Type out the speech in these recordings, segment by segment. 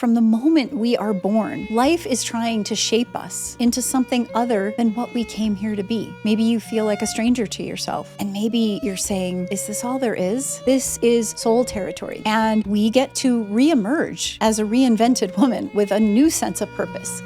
From the moment we are born, life is trying to shape us into something other than what we came here to be. Maybe you feel like a stranger to yourself, and maybe you're saying, is this all there is? This is soul territory, and we get to reemerge as a reinvented woman with a new sense of purpose.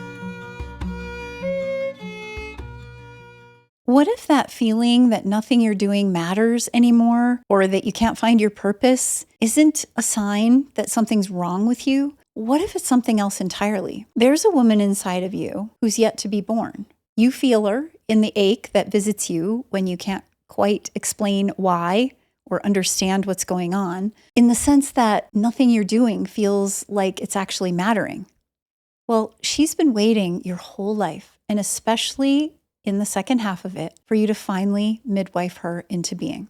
What if that feeling that nothing you're doing matters anymore, or that you can't find your purpose, isn't a sign that something's wrong with you? What if it's something else entirely? There's a woman inside of you who's yet to be born. You feel her in the ache that visits you when you can't quite explain why or understand what's going on, in the sense that nothing you're doing feels like it's actually mattering. Well, she's been waiting your whole life, and especially in the second half of it, for you to finally midwife her into being.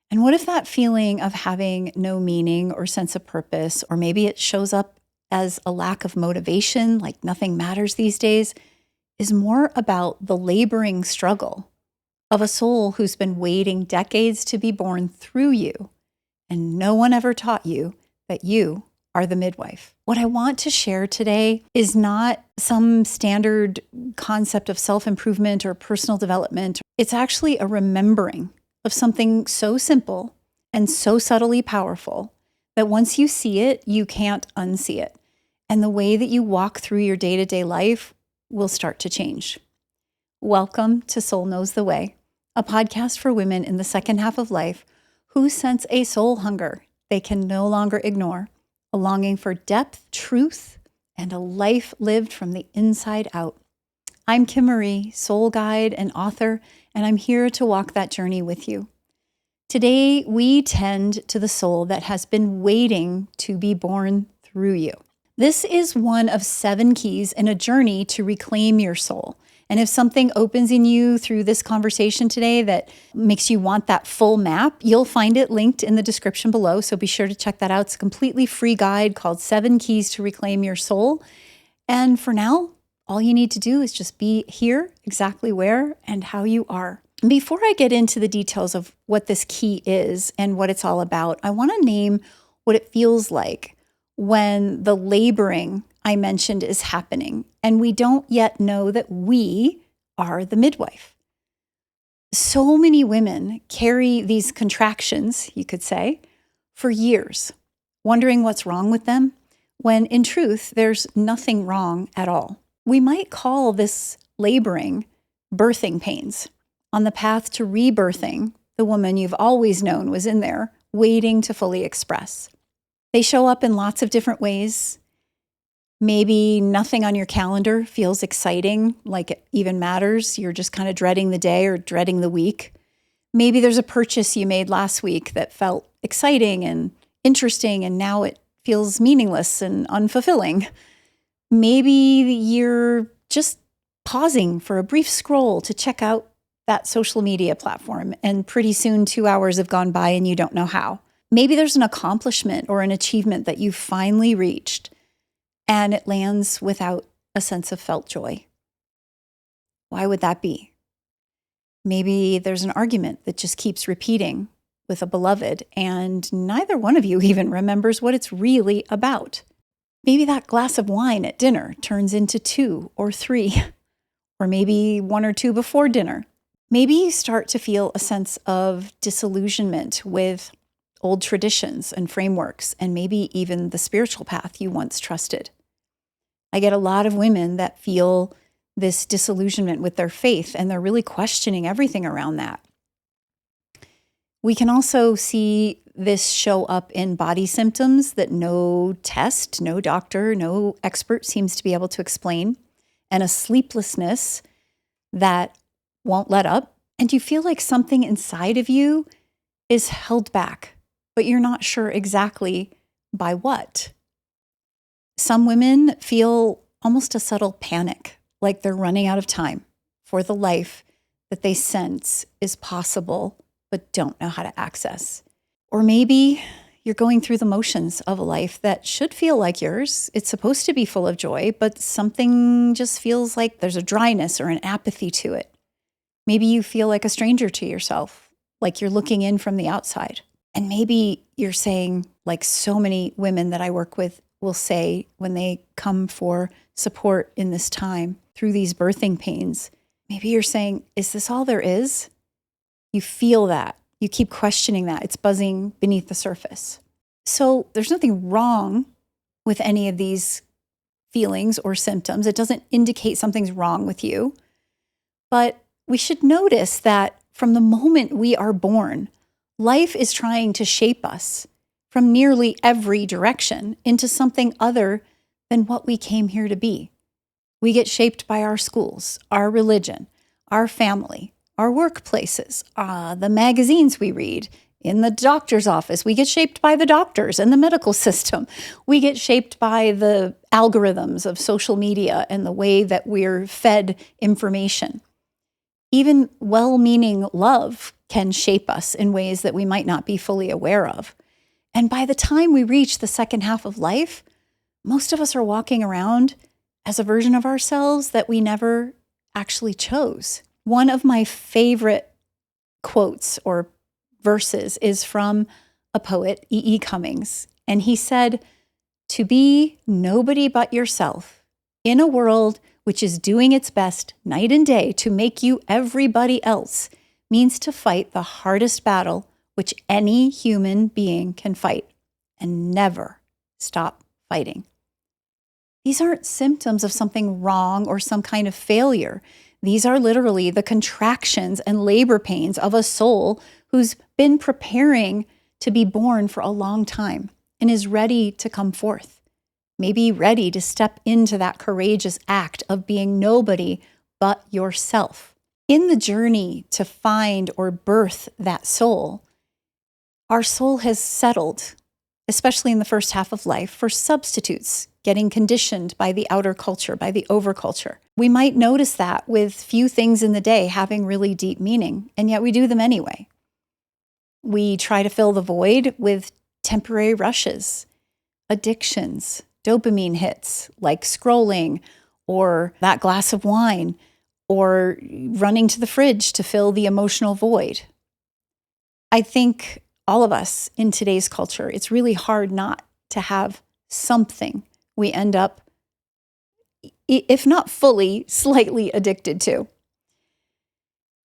And what if that feeling of having no meaning or sense of purpose, or maybe it shows up as a lack of motivation, like nothing matters these days, is more about the laboring struggle of a soul who's been waiting decades to be born through you, and no one ever taught you that you are the midwife. What I want to share today is not some standard concept of self-improvement or personal development. It's actually a remembering of something so simple and so subtly powerful that once you see it, you can't unsee it. And the way that you walk through your day-to-day life will start to change. Welcome to Soul Knows the Way, a podcast for women in the second half of life who sense a soul hunger they can no longer ignore, a longing for depth, truth, and a life lived from the inside out. I'm Kim Marie, soul guide and author, and I'm here to walk that journey with you. Today, we tend to the soul that has been waiting to be born through you. This is one of 7 keys in a journey to reclaim your soul. And if something opens in you through this conversation today that makes you want that full map, you'll find it linked in the description below. So be sure to check that out. It's a completely free guide called 7 Keys to Reclaim Your Soul. And for now, all you need to do is just be here, exactly where and how you are. Before I get into the details of what this key is and what it's all about, I want to name what it feels like when the laboring I mentioned is happening, and we don't yet know that we are the midwife. So many women carry these contractions, you could say, for years, wondering what's wrong with them, when in truth, there's nothing wrong at all. We might call this laboring birthing pains. On the path to rebirthing, the woman you've always known was in there, waiting to fully express. They show up in lots of different ways. Maybe nothing on your calendar feels exciting, like it even matters. You're just kind of dreading the day or dreading the week. Maybe there's a purchase you made last week that felt exciting and interesting, and now it feels meaningless and unfulfilling. Maybe you're just pausing for a brief scroll to check out that social media platform, and pretty soon 2 hours have gone by and you don't know how. Maybe there's an accomplishment or an achievement that you've finally reached, and it lands without a sense of felt joy. Why would that be? Maybe there's an argument that just keeps repeating with a beloved, and neither one of you even remembers what it's really about. Maybe that glass of wine at dinner turns into 2 or 3, or maybe 1 or 2 before dinner. Maybe you start to feel a sense of disillusionment with old traditions and frameworks, and maybe even the spiritual path you once trusted. I get a lot of women that feel this disillusionment with their faith, and they're really questioning everything around that. We can also see this show up in body symptoms that no test, no doctor, no expert seems to be able to explain, and a sleeplessness that won't let up, and you feel like something inside of you is held back, but you're not sure exactly by what. Some women feel almost a subtle panic, like they're running out of time for the life that they sense is possible, but don't know how to access. Or maybe you're going through the motions of a life that should feel like yours. It's supposed to be full of joy, but something just feels like there's a dryness or an apathy to it. Maybe you feel like a stranger to yourself, like you're looking in from the outside. And maybe you're saying, like so many women that I work with, will say when they come for support in this time through these birthing pains. Maybe you're saying, is this all there is? You feel that. You keep questioning that. It's buzzing beneath the surface. So there's nothing wrong with any of these feelings or symptoms. It doesn't indicate something's wrong with you. But we should notice that from the moment we are born, life is trying to shape us from nearly every direction into something other than what we came here to be. We get shaped by our schools, our religion, our family, our workplaces, the magazines we read, in the doctor's office. We get shaped by the doctors and the medical system. We get shaped by the algorithms of social media and the way that we're fed information. Even well-meaning love can shape us in ways that we might not be fully aware of. And by the time we reach the second half of life, most of us are walking around as a version of ourselves that we never actually chose. One of my favorite quotes or verses is from a poet, E. Cummings. And he said, "To be nobody but yourself in a world which is doing its best night and day to make you everybody else means to fight the hardest battle which any human being can fight and never stop fighting." These aren't symptoms of something wrong or some kind of failure. These are literally the contractions and labor pains of a soul who's been preparing to be born for a long time and is ready to come forth. Maybe ready to step into that courageous act of being nobody but yourself. In the journey to find or birth that soul, our soul has settled, especially in the first half of life, for substitutes, getting conditioned by the outer culture, by the overculture. We might notice that with few things in the day having really deep meaning, and yet we do them anyway. We try to fill the void with temporary rushes, addictions, dopamine hits like scrolling or that glass of wine or running to the fridge to fill the emotional void. I think all of us in today's culture, it's really hard not to have something we end up, if not fully, slightly addicted to.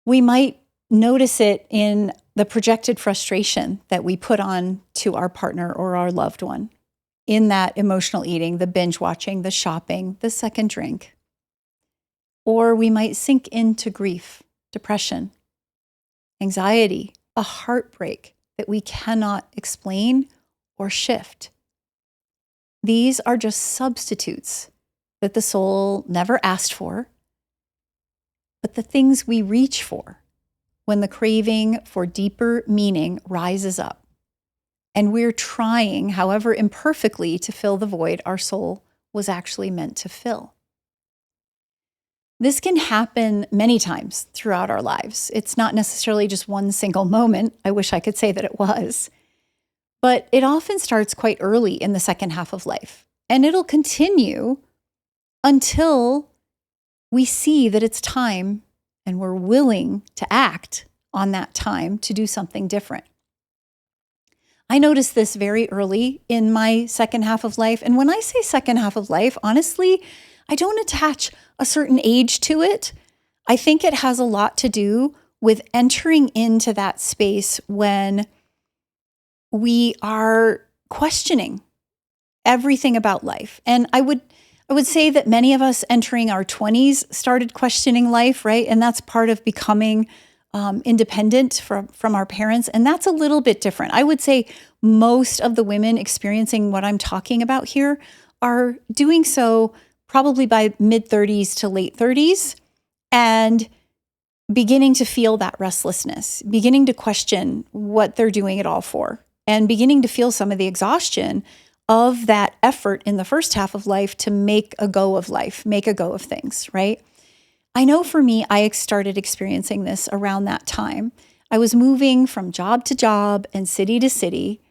We might notice it in the projected frustration that we put on to our partner or our loved one, in that emotional eating, the binge watching, the shopping, the second drink. Or we might sink into grief, depression, anxiety, a heartbreak that we cannot explain or shift. These are just substitutes that the soul never asked for, but the things we reach for when the craving for deeper meaning rises up. And we're trying, however imperfectly, to fill the void our soul was actually meant to fill. This can happen many times throughout our lives. It's not necessarily just one single moment. I wish I could say that it was. But it often starts quite early in the second half of life. And it'll continue until we see that it's time and we're willing to act on that time to do something different. I noticed this very early in my second half of life. And when I say second half of life, honestly, I don't attach a certain age to it. I think it has a lot to do with entering into that space when we are questioning everything about life. And I would say that many of us entering our 20s started questioning life, right? And that's part of becoming independent from our parents. And that's a little bit different. I would say most of the women experiencing what I'm talking about here are doing so probably by mid-30s to late 30s and beginning to feel that restlessness, beginning to question what they're doing it all for, and beginning to feel some of the exhaustion of that effort in the first half of life to make a go of life, make a go of things, right? I know for me, I started experiencing this around that time. I was moving from job to job and city to city.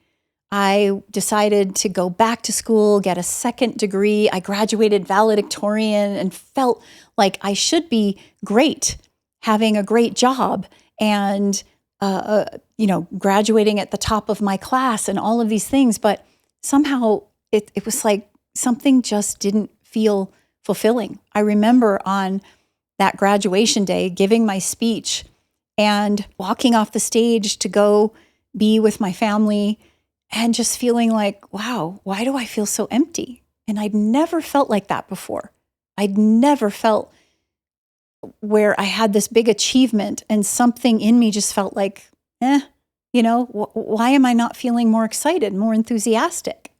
I decided to go back to school, get a second degree. I graduated valedictorian and felt like I should be great, having a great job and, graduating at the top of my class and all of these things. But somehow it was like something just didn't feel fulfilling. I remember on that graduation day giving my speech and walking off the stage to go be with my family and just feeling like, wow, why do I feel so empty? And I'd never felt like that before. I'd never felt where I had this big achievement and something in me just felt like, why am I not feeling more excited, more enthusiastic?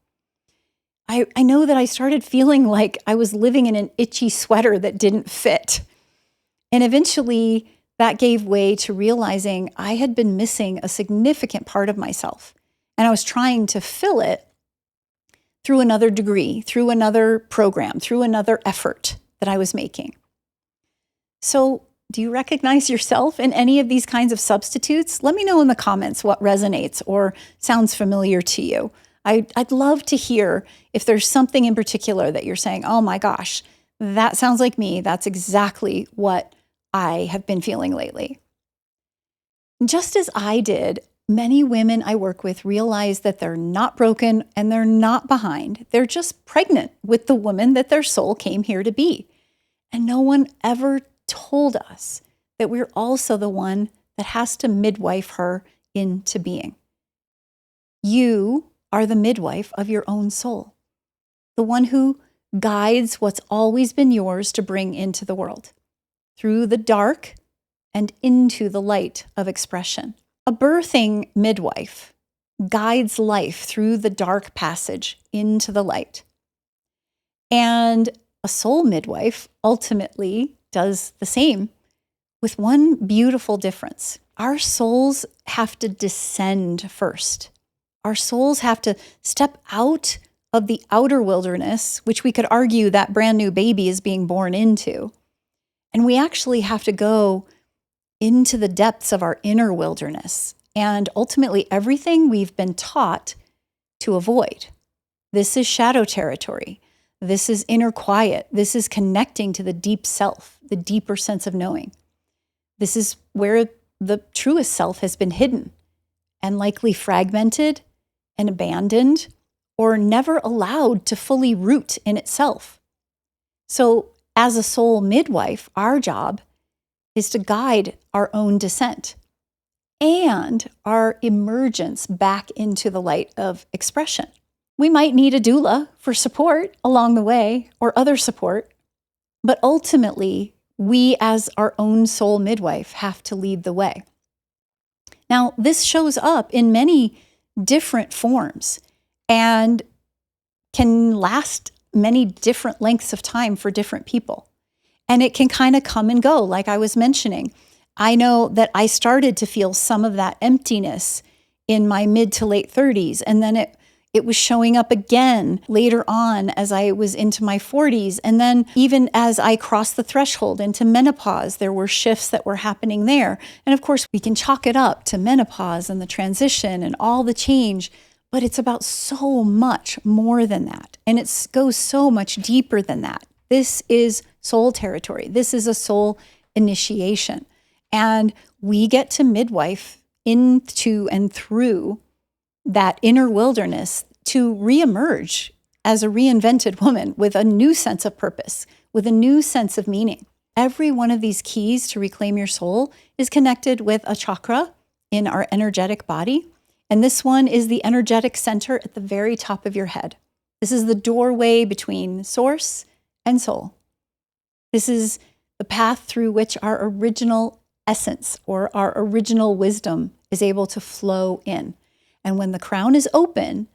I know that I started feeling like I was living in an itchy sweater that didn't fit. And eventually that gave way to realizing I had been missing a significant part of myself. And I was trying to fill it through another degree, through another program, through another effort that I was making. So, do you recognize yourself in any of these kinds of substitutes? Let me know in the comments what resonates or sounds familiar to you. I'd love to hear if there's something in particular that you're saying, oh my gosh, that sounds like me. That's exactly what I have been feeling lately. Just as I did, many women I work with realize that they're not broken and they're not behind. They're just pregnant with the woman that their soul came here to be. And no one ever told us that we're also the one that has to midwife her into being. You are the midwife of your own soul, the one who guides what's always been yours to bring into the world, through the dark and into the light of expression. A birthing midwife guides life through the dark passage into the light. And a soul midwife ultimately does the same, with one beautiful difference. Our souls have to descend first. Our souls have to step out of the outer wilderness, which we could argue that brand new baby is being born into. And we actually have to go into the depths of our inner wilderness and ultimately everything we've been taught to avoid. This is shadow territory. This is inner quiet. This is connecting to the deep self, the deeper sense of knowing. This is where the truest self has been hidden and likely fragmented and abandoned or never allowed to fully root in itself. So as a soul midwife, our job is to guide our own descent and our emergence back into the light of expression. We might need a doula for support along the way or other support, but ultimately, we as our own soul midwife have to lead the way. Now, this shows up in many different forms and can last many different lengths of time for different people. And it can kind of come and go, like I was mentioning. I know that I started to feel some of that emptiness in my mid to late 30s, and then it was showing up again later on as I was into my 40s. And then even as I crossed the threshold into menopause, there were shifts that were happening there. And of course, we can chalk it up to menopause and the transition and all the change, but it's about so much more than that. And it goes so much deeper than that. This is soul territory. This is a soul initiation. And we get to midwife into and through that inner wilderness to reemerge as a reinvented woman with a new sense of purpose, with a new sense of meaning. Every one of these keys to reclaim your soul is connected with a chakra in our energetic body. And this one is the energetic center at the very top of your head. This is the doorway between source and soul. This is the path through which our original essence or our original wisdom is able to flow in. And when the crown is open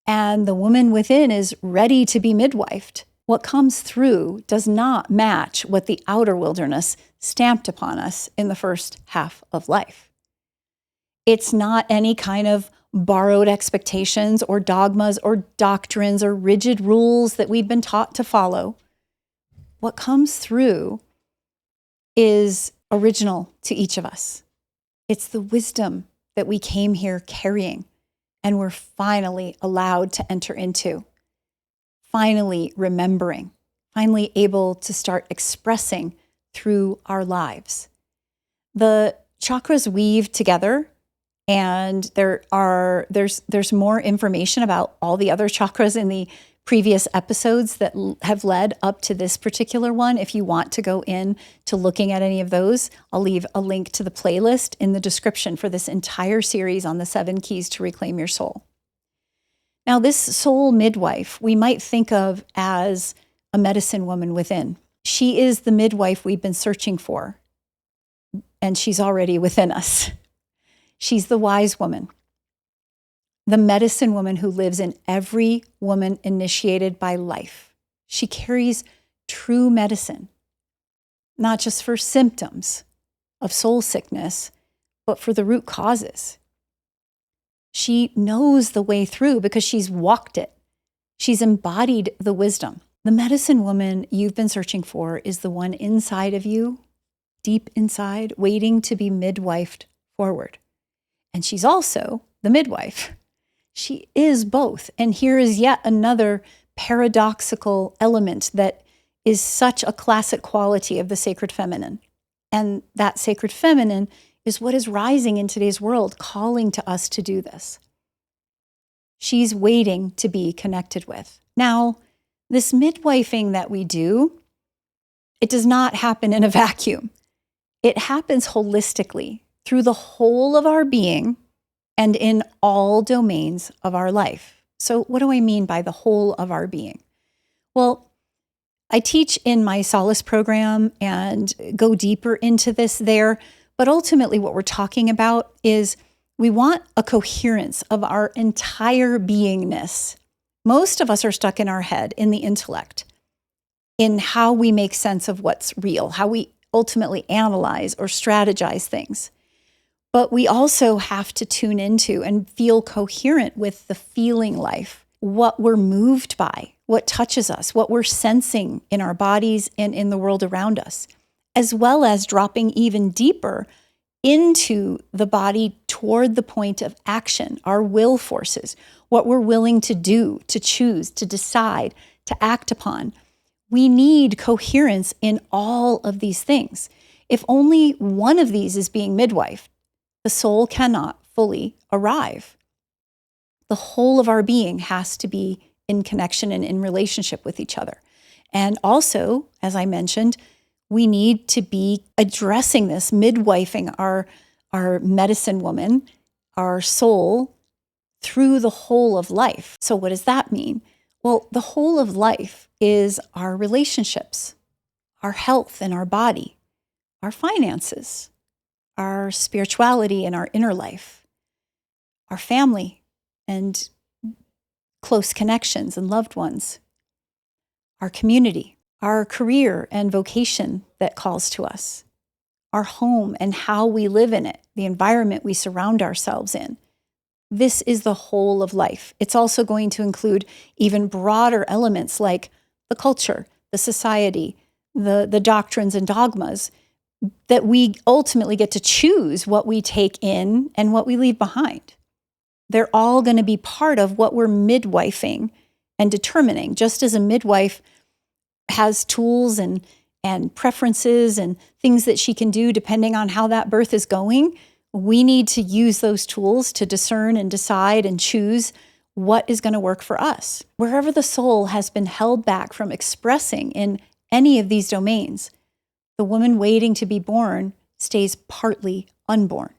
and the woman within is ready to be midwifed, what comes through does not match what the outer wilderness stamped upon us in the first half of life. It's not any kind of borrowed expectations or dogmas or doctrines or rigid rules that we've been taught to follow. What comes through is original to each of us. It's the wisdom that we came here carrying and we're finally allowed to enter into, finally remembering, finally able to start expressing through our lives. The chakras weave together And there's more information about all the other chakras in the previous episodes that have led up to this particular one. If you want to go in to looking at any of those, I'll leave a link to the playlist in the description for this entire series on the 7 keys to reclaim your soul. Now, this soul midwife, we might think of as a medicine woman within. She is the midwife we've been searching for, and she's already within us. She's the wise woman, the medicine woman who lives in every woman initiated by life. She carries true medicine, not just for symptoms of soul sickness, but for the root causes. She knows the way through because she's walked it. She's embodied the wisdom. The medicine woman you've been searching for is the one inside of you, deep inside, waiting to be midwifed forward. And she's also the midwife. She is both. And here is yet another paradoxical element that is such a classic quality of the sacred feminine. And that sacred feminine is what is rising in today's world, calling to us to do this. She's waiting to be connected with. Now, this midwifing that we do, it does not happen in a vacuum. It happens holistically through the whole of our being and in all domains of our life. So what do I mean by the whole of our being? Well, I teach in my Solace program and go deeper into this there. But ultimately what we're talking about is we want a coherence of our entire beingness. Most of us are stuck in our head, in the intellect, in how we make sense of what's real, how we ultimately analyze or strategize things. But we also have to tune into and feel coherent with the feeling life, what we're moved by, what touches us, what we're sensing in our bodies and in the world around us, as well as dropping even deeper into the body toward the point of action, our will forces, what we're willing to do, to choose, to decide, to act upon. We need coherence in all of these things. If only one of these is being midwifed, the soul cannot fully arrive. The whole of our being has to be in connection and in relationship with each other. And also, as I mentioned, we need to be addressing this, midwifing our medicine woman, our soul, through the whole of life. So what does that mean? Well, the whole of life is our relationships, our health and our body, our finances, our spirituality and our inner life, our family and close connections and loved ones, our community, our career and vocation that calls to us, our home and how we live in it, the environment we surround ourselves in. This is the whole of life. It's also going to include even broader elements like the culture, the society, the doctrines and dogmas that we ultimately get to choose what we take in and what we leave behind. They're all going to be part of what we're midwifing and determining, just as a midwife has tools and preferences and things that she can do depending on how that birth is going. We need to use those tools to discern and decide and choose what is going to work for us. Wherever the soul has been held back from expressing in any of these domains, the woman waiting to be born stays partly unborn.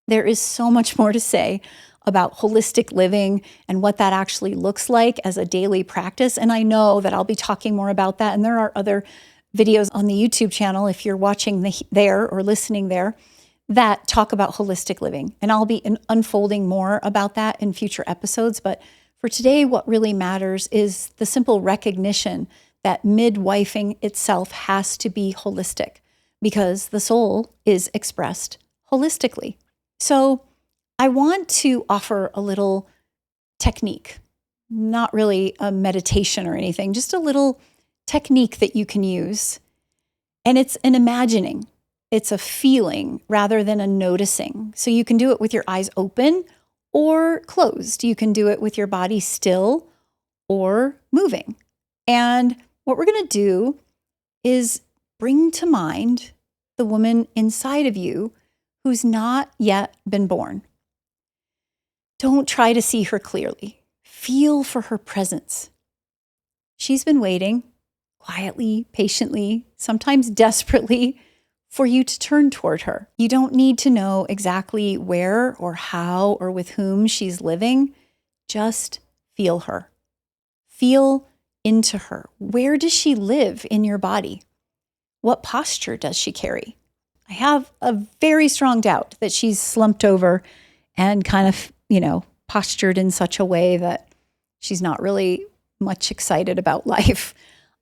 There is so much more to say about holistic living and what that actually looks like as a daily practice. And I know that I'll be talking more about that. And there are other videos on the YouTube channel, if you're watching there or listening there, that talk about holistic living. And I'll be unfolding more about that in future episodes. But for today, what really matters is the simple recognition that midwifing itself has to be holistic because the soul is expressed holistically. So I want to offer a little technique, not really a meditation or anything, just a little technique that you can use. And it's an imagining. It's a feeling rather than a noticing. So you can do it with your eyes open or closed. You can do it with your body still or moving. And what we're going to do is bring to mind the woman inside of you who's not yet been born. Don't try to see her clearly. Feel for her presence. She's been waiting quietly, patiently, sometimes desperately for you to turn toward her. You don't need to know exactly where or how or with whom she's living. Just feel her. Feel into her. Where does she live in your body? What posture does she carry? I have a very strong doubt that she's slumped over and kind of, postured in such a way that she's not really much excited about life.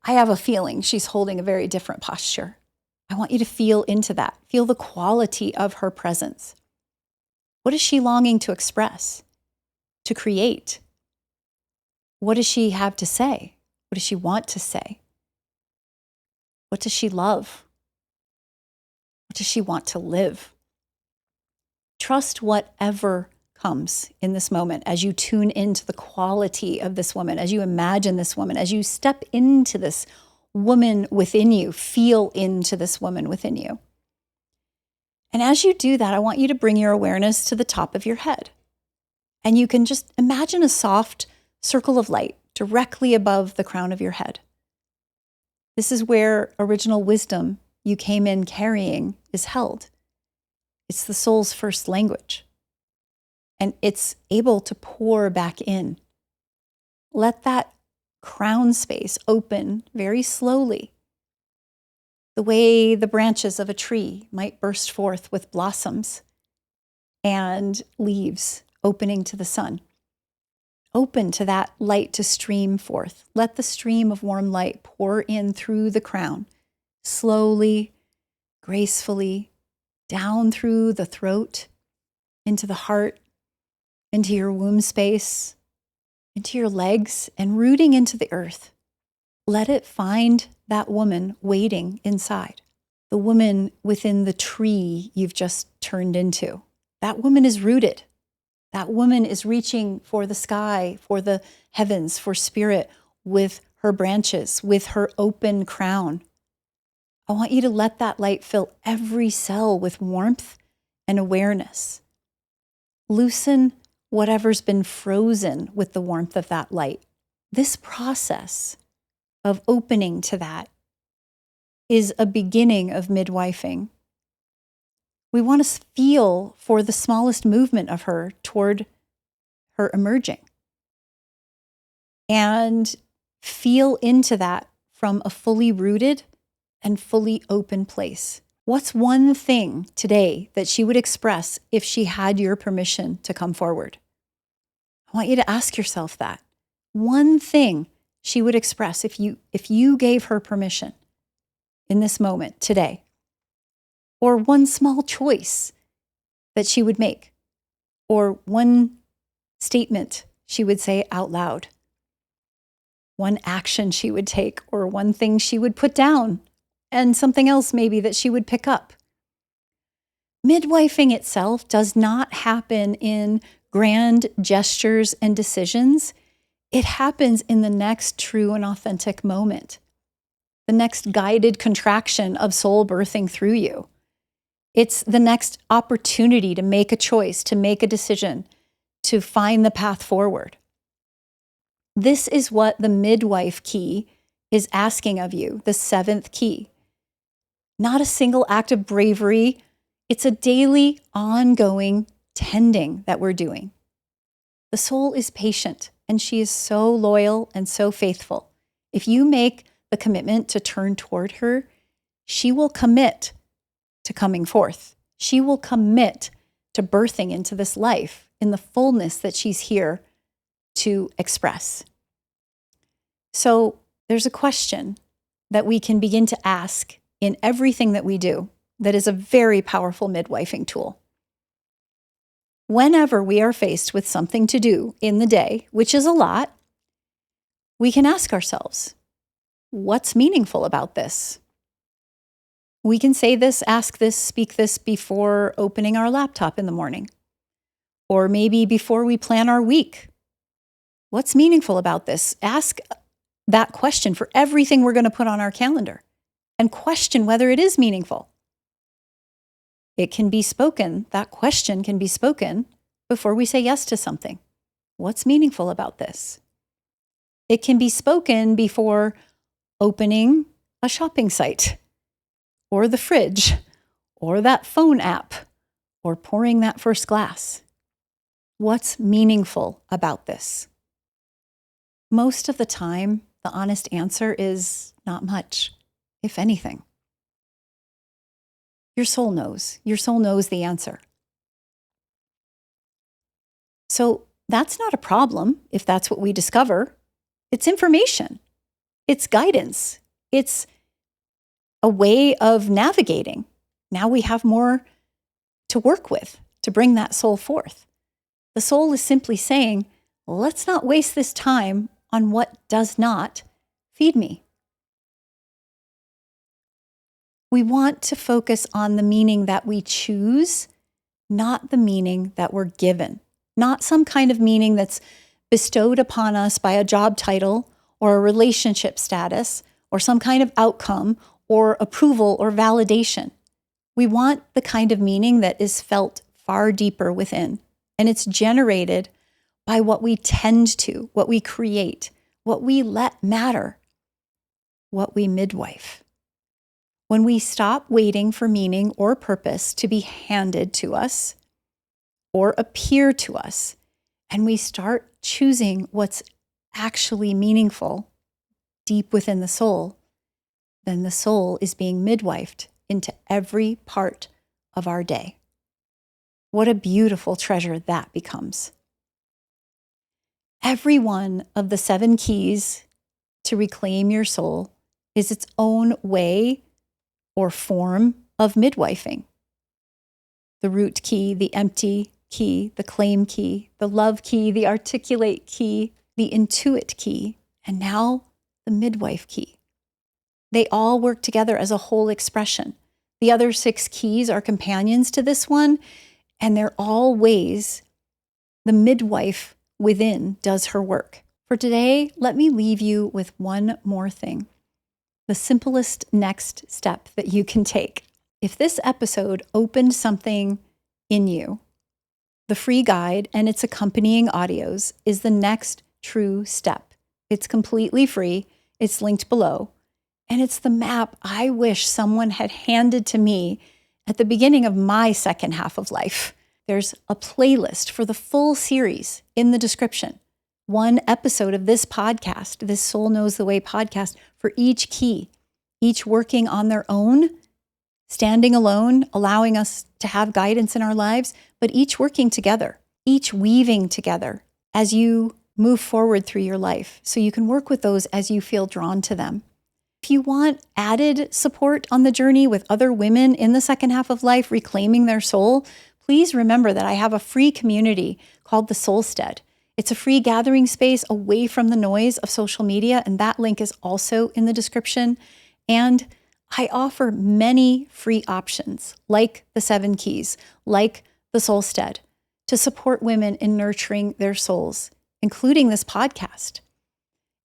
I have a feeling she's holding a very different posture. I want you to feel into that. Feel the quality of her presence. What is she longing to express, to create? What does she have to say? What does she want to say? What does she love? What does she want to live? Trust whatever comes in this moment as you tune into the quality of this woman, as you imagine this woman, as you step into this woman within you, feel into this woman within you. And as you do that, I want you to bring your awareness to the top of your head. And you can just imagine a soft circle of light directly above the crown of your head. This is where original wisdom you came in carrying is held. It's the soul's first language. And it's able to pour back in. Let that crown space open very slowly, the way the branches of a tree might burst forth with blossoms and leaves opening to the sun. Open to that light to stream forth. Let the stream of warm light pour in through the crown, slowly, gracefully, down through the throat, into the heart, into your womb space, into your legs, and rooting into the earth. Let it find that woman waiting inside, the woman within the tree you've just turned into. That woman is rooted. That woman is reaching for the sky, for the heavens, for spirit with her branches, with her open crown. I want you to let that light fill every cell with warmth and awareness. Loosen whatever's been frozen with the warmth of that light. This process of opening to that is a beginning of midwifing. We want to feel for the smallest movement of her toward her emerging. And feel into that from a fully rooted and fully open place. What's one thing today that she would express if she had your permission to come forward? I want you to ask yourself that. One thing she would express if you gave her permission in this moment today. Or one small choice that she would make. Or one statement she would say out loud. One action she would take, or one thing she would put down, and something else maybe that she would pick up. Midwifing itself does not happen in grand gestures and decisions. It happens in the next true and authentic moment, the next guided contraction of soul birthing through you. It's the next opportunity to make a choice, to make a decision, to find the path forward. This is what the midwife key is asking of you, the 7th key. Not a single act of bravery. It's a daily, ongoing tending that we're doing. The soul is patient, and she is so loyal and so faithful. If you make the commitment to turn toward her, she will commit to coming forth. She will commit to birthing into this life in the fullness that she's here to express. So there's a question that we can begin to ask in everything that we do that is a very powerful midwifing tool. Whenever we are faced with something to do in the day, which is a lot, we can ask ourselves, what's meaningful about this? We can say this, ask this, speak this before opening our laptop in the morning, or maybe before we plan our week. What's meaningful about this? Ask that question for everything we're going to put on our calendar and question whether it is meaningful. It can be spoken, that question can be spoken before we say yes to something. What's meaningful about this? It can be spoken before opening a shopping site, or the fridge, or that phone app, or pouring that first glass. What's meaningful about this? Most of the time, the honest answer is not much, if anything. Your soul knows. Your soul knows the answer. So that's not a problem if that's what we discover. It's information. It's guidance. It's a way of navigating. Now we have more to work with to bring that soul forth. The soul is simply saying, let's not waste this time on what does not feed me. We want to focus on the meaning that we choose, not the meaning that we're given, not some kind of meaning that's bestowed upon us by a job title or a relationship status or some kind of outcome or approval or validation. We want the kind of meaning that is felt far deeper within, and it's generated by what we tend to, what we create, what we let matter, what we midwife. When we stop waiting for meaning or purpose to be handed to us or appear to us, and we start choosing what's actually meaningful deep within the soul, then the soul is being midwifed into every part of our day. What a beautiful treasure that becomes. Every one of the 7 keys to reclaim your soul is its own way or form of midwifing. The root key, the empty key, the claim key, the love key, the articulate key, the intuit key, and now the midwife key. They all work together as a whole expression. The other 6 keys are companions to this one, and they're all ways the midwife within does her work. For today, let me leave you with one more thing. The simplest next step that you can take. If this episode opened something in you, the free guide and its accompanying audios is the next true step. It's completely free. It's linked below. And it's the map I wish someone had handed to me at the beginning of my second half of life. There's a playlist for the full series in the description. One episode of this podcast, this Soul Knows the Way podcast, for each key, each working on their own, standing alone, allowing us to have guidance in our lives, but each working together, each weaving together as you move forward through your life. So you can work with those as you feel drawn to them. If you want added support on the journey with other women in the second half of life reclaiming their soul, please remember that I have a free community called the SOULSTEAD. It's a free gathering space away from the noise of social media, and that link is also in the description. And I offer many free options, like the 7 keys, like the SOULSTEAD, to support women in nurturing their souls, including this podcast.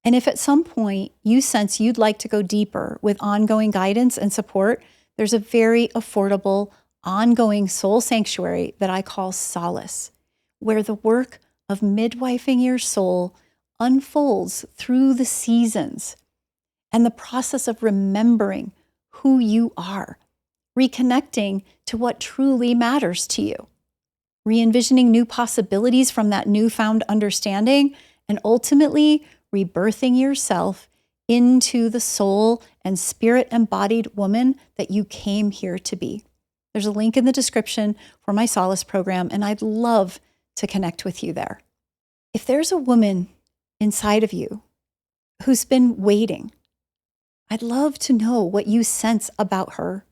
And if at some point you sense you'd like to go deeper with ongoing guidance and support, there's a very affordable, ongoing soul sanctuary that I call Solace, where the work of midwifing your soul unfolds through the seasons and the process of remembering who you are, reconnecting to what truly matters to you, re-envisioning new possibilities from that newfound understanding, and ultimately rebirthing yourself into the soul and spirit-embodied woman that you came here to be. There's a link in the description for my Solace program, and I'd love to connect with you there. If there's a woman inside of you who's been waiting, I'd love to know what you sense about her.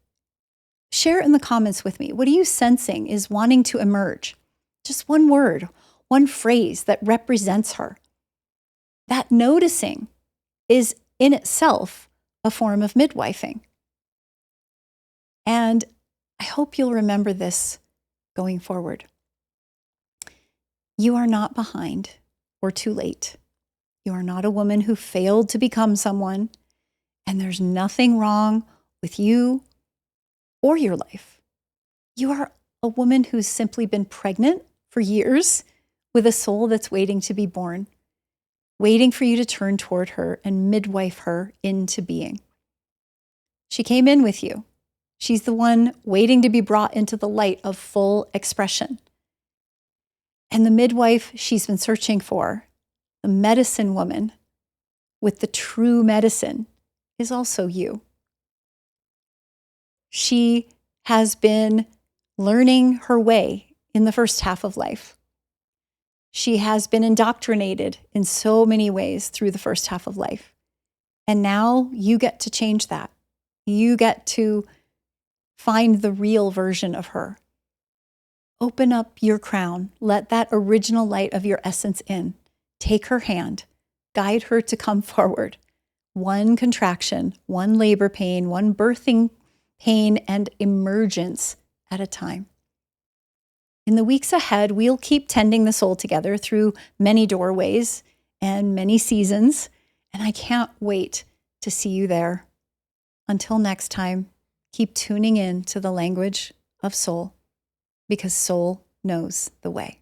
Share it in the comments with me. What are you sensing is wanting to emerge? Just one word, one phrase that represents her. That noticing is in itself a form of midwifing. And I hope you'll remember this going forward. You are not behind or too late. You are not a woman who failed to become someone, and there's nothing wrong with you or your life. You are a woman who's simply been pregnant for years with a soul that's waiting to be born, waiting for you to turn toward her and midwife her into being. She came in with you. She's the one waiting to be brought into the light of full expression. And the midwife she's been searching for, the medicine woman with the true medicine, is also you. She has been learning her way in the first half of life. She has been indoctrinated in so many ways through the first half of life. And now you get to change that. You get to find the real version of her. Open up your crown. Let that original light of your essence in. Take her hand. Guide her to come forward. One contraction, one labor pain, one birthing pain and emergence at a time. In the weeks ahead, we'll keep tending the soul together through many doorways and many seasons, and I can't wait to see you there. Until next time, keep tuning in to the language of soul, because soul knows the way.